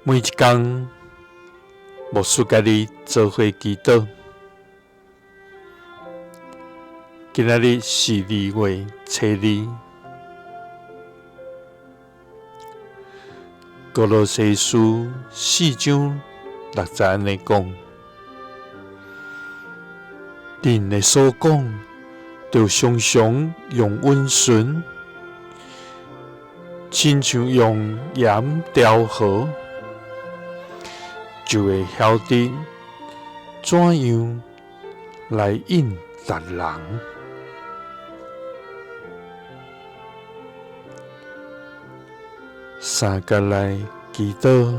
每一天，牧师甲你做伙祈祷。今仔日是2月7日，歌罗西书4章6節安尼講：恁的所講，就常常用溫順，親像用鹽調和，就會曉得怎樣來應達人。三個來祈禱，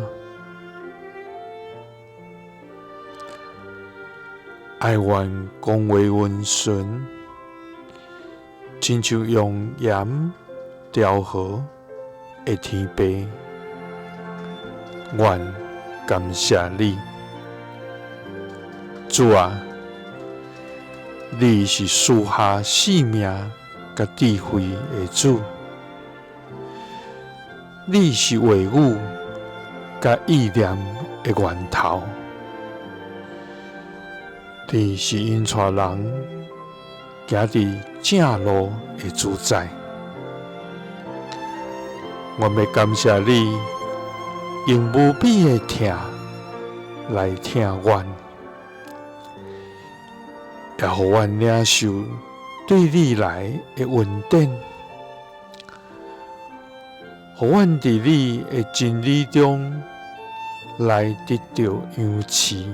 愛願講話溫順，親像用鹽調和的天父，願感謝你，主啊，你是賜下生命甲智慧的主。你是話語甲意念的源頭，你是引帶人行佇正路的主宰。我要感謝你，用無比的疼來疼阮，也予阮領受對你來的恩典。予阮佇你的真理中來得到養飼，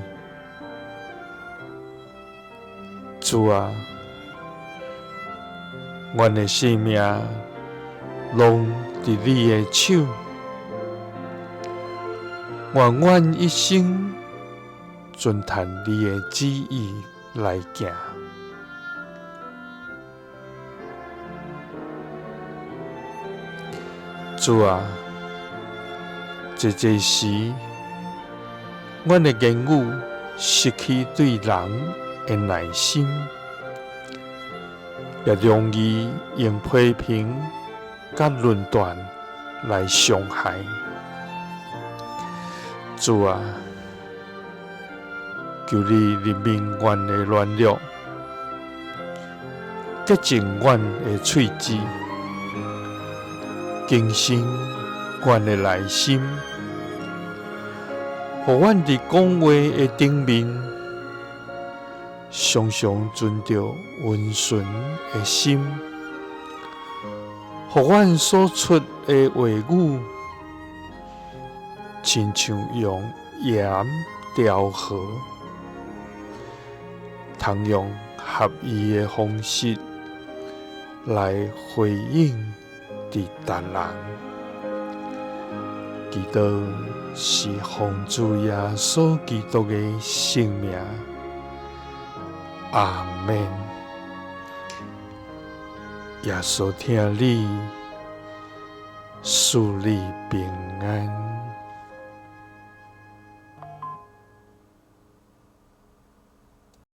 主啊，阮的生命攏佇你的手，願阮一生遵循你的旨意來行。主啊，這時，阮的言語失去對人的耐心，也容易用批評甲論斷來傷害。主啊，求你憐憫阮的軟弱，潔淨阮的喙舌，更新阮的內心，予阮佇講話的頂面，常常存着溫順的心，予阮所出的話語，親像用鹽調和，通用合宜的方式來回應佇達人。祈禱是奉主耶穌基督的聖名，阿們。耶穌聽你，賜你平安。